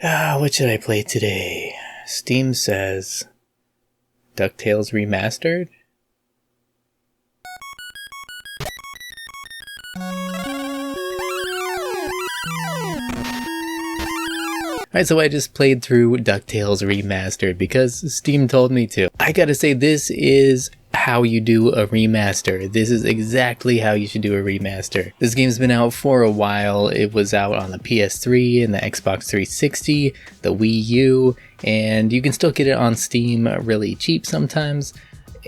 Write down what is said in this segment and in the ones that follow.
What should I play today? Steam says DuckTales Remastered? Alright, so I just played through DuckTales Remastered because Steam told me to. I gotta say, this is how you do a remaster. This is exactly how you should do a remaster. This game's been out for a while. It was out on the PS3 and the Xbox 360, the Wii U, and you can still get it on Steam really cheap sometimes.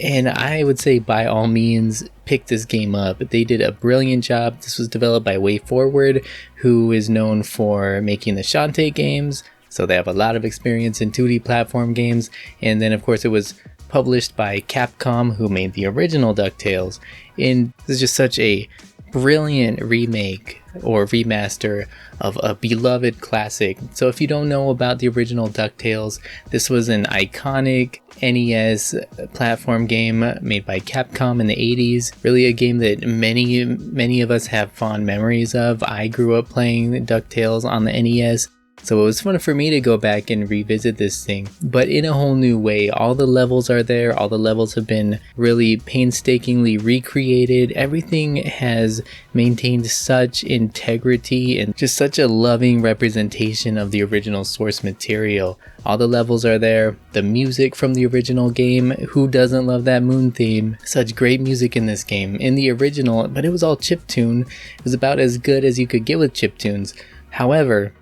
And I would say by all means pick this game up. They did a brilliant job. This was developed by WayForward, who is known for making the Shantae games, so they have a lot of experience in 2D platform games. And then of course it was published by Capcom, who made the original DuckTales. And this is just such a brilliant remake or remaster of a beloved classic. So if you don't know about the original DuckTales, this was an iconic NES platform game made by Capcom in the 80s. Really a game that many of us have fond memories of. I grew up playing DuckTales on the NES. So it was fun for me to go back and revisit this thing, but in a whole new way. All the levels are there, all the levels have been really painstakingly recreated. Everything has maintained such integrity and just such a loving representation of the original source material. All the levels are there, the music from the original game, who doesn't love that moon theme? Such great music in this game, in the original, but it was all chiptune. It was about as good as you could get with chiptunes. However,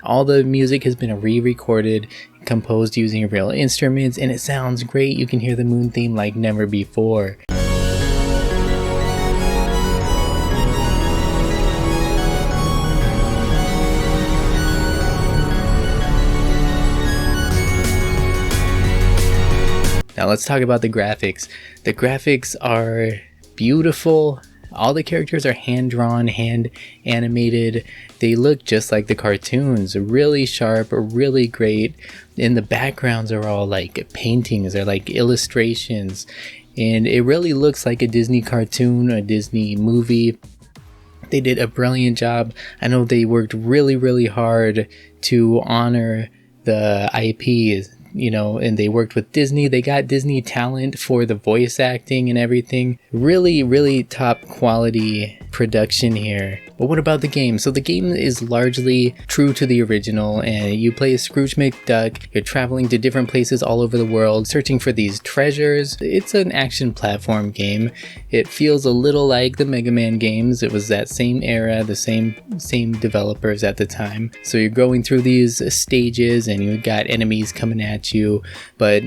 all the music has been re-recorded, composed using real instruments, and it sounds great. You can hear the moon theme like never before. Now let's talk about the graphics. The graphics are beautiful. All the characters are hand-drawn, hand-animated. They look just like the cartoons, really sharp, really great. And the backgrounds are all like paintings, they're like illustrations. And it really looks like a Disney cartoon, a Disney movie. They did a brilliant job. I know they worked really hard to honor the IP, you know, and they worked with Disney. They got Disney talent for the voice acting and everything. Really top quality production here. But what about the game? So the game is largely true to the original, and you play as Scrooge McDuck. You're traveling to different places all over the world, searching for these treasures. It's an action platform game. It feels a little like the Mega Man games. It was that same era, the same developers at the time. So you're going through these stages and you got enemies coming at you, but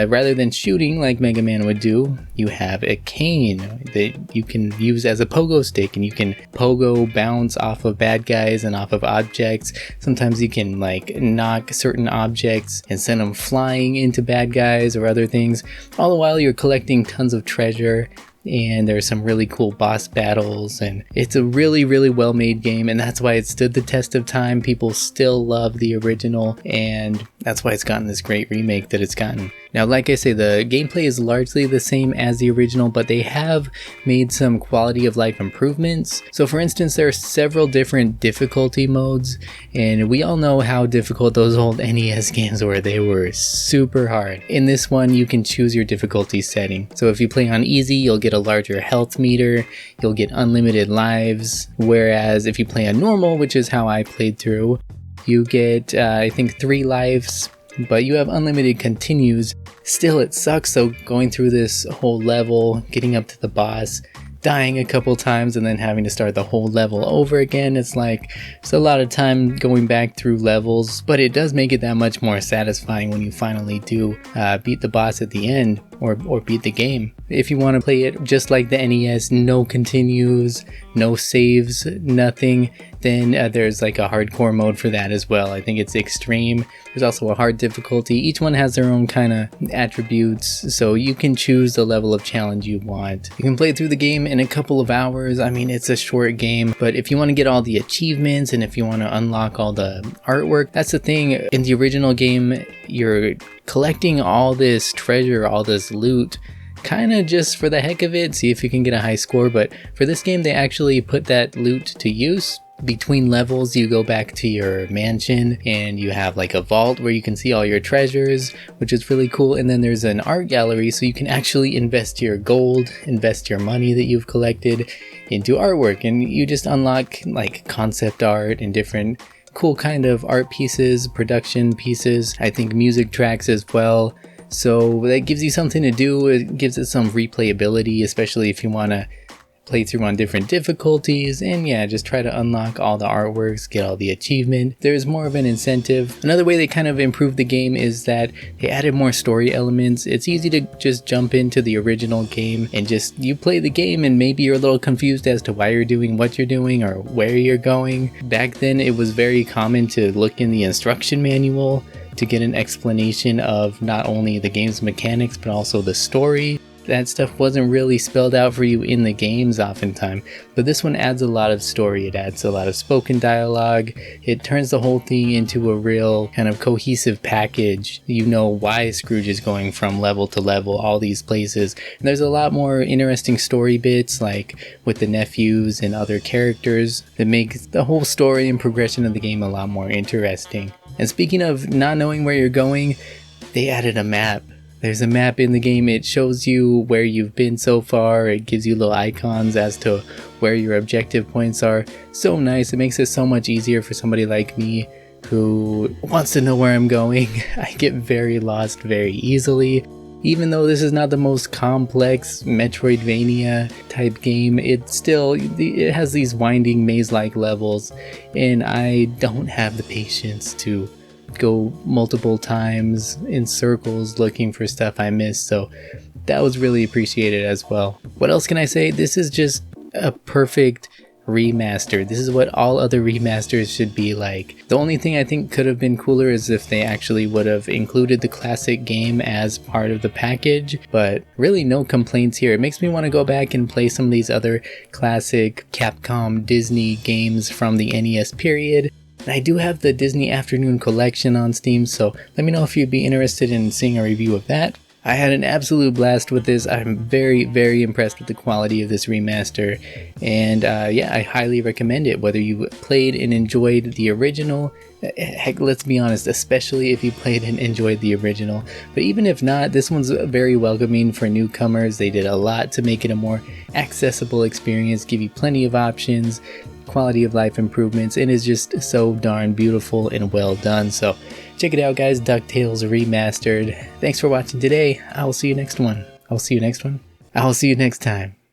rather than shooting like Mega Man would do, you have a cane that you can use as a pogo stick, and you can pogo bounce off of bad guys and off of objects. Sometimes you can like knock certain objects and send them flying into bad guys or other things. All the while you're collecting tons of treasure, and there's some really cool boss battles, and it's a really well made game, and that's why it stood the test of time. People still love the original, and that's why it's gotten this great remake that it's gotten. Now, like I say, the gameplay is largely the same as the original, but they have made some quality of life improvements. So for instance, there are several different difficulty modes, and we all know how difficult those old NES games were. They were super hard. In this one, you can choose your difficulty setting. So if you play on easy, you'll get a larger health meter, you'll get unlimited lives, whereas if you play on normal, which is how I played through, you get I think 3 lives, but you have unlimited continues. Still, it sucks though, going through this whole level, getting up to the boss, dying a couple times, and then having to start the whole level over again. It's like, it's a lot of time going back through levels, but it does make it that much more satisfying when you finally do beat the boss at the end, or beat the game. If you want to play it just like the NES, no continues, no saves, nothing, then there's like a hardcore mode for that as well. I think it's extreme. There's also a hard difficulty. Each one has their own kind of attributes, so you can choose the level of challenge you want. You can play through the game in a couple of hours. I mean, it's a short game, but if you want to get all the achievements and if you want to unlock all the artwork, that's the thing. In the original game, you're collecting all this treasure, all this loot, kind of just for the heck of it, see if you can get a high score. But for this game, they actually put that loot to use. Between levels, you go back to your mansion and you have like a vault where you can see all your treasures, which is really cool. And then there's an art gallery, so you can actually invest your gold, invest your money that you've collected into artwork, and you just unlock like concept art and different cool kind of art pieces, production pieces, I think music tracks as well. So that gives you something to do. It gives it some replayability, especially if you want to play through on different difficulties, and yeah, just try to unlock all the artworks, get all the achievement. There's more of an incentive. Another way they kind of improved the game is that they added more story elements. It's easy to just jump into the original game and just you play the game, and maybe you're a little confused as to why you're doing what you're doing or where you're going. Back then it was very common to look in the instruction manual to get an explanation of not only the game's mechanics but also the story. That stuff wasn't really spelled out for you in the games oftentimes, but this one adds a lot of story. It adds a lot of spoken dialogue. It turns the whole thing into a real kind of cohesive package. You know why Scrooge is going from level to level, all these places. And there's a lot more interesting story bits, like with the nephews and other characters, that make the whole story and progression of the game a lot more interesting. And speaking of not knowing where you're going, they added a map. There's a map in the game. It shows you where you've been so far. It gives you little icons as to where your objective points are. So nice. It makes it so much easier for somebody like me who wants to know where I'm going. I get very lost very easily. Even though this is not the most complex Metroidvania type game, it has these winding maze-like levels, and I don't have the patience to go multiple times in circles looking for stuff I missed, so that was really appreciated as well. What else can I say? This is just a perfect remaster. This is what all other remasters should be like. The only thing I think could have been cooler is if they actually would have included the classic game as part of the package, but really no complaints here. It makes me want to go back and play some of these other classic Capcom Disney games from the NES period. And I do have the Disney Afternoon Collection on Steam, so let me know if you'd be interested in seeing a review of that. I had an absolute blast with this. I'm very, very impressed with the quality of this remaster, and yeah, I highly recommend it. Whether you played and enjoyed the original, heck, let's be honest, especially if you played and enjoyed the original, but even if not, this one's very welcoming for newcomers. They did a lot to make it a more accessible experience, give you plenty of options, quality of life improvements, and is just so darn beautiful and well done. So check it out, guys. DuckTales Remastered. Thanks for watching today. I will see you next one. I will see you next time.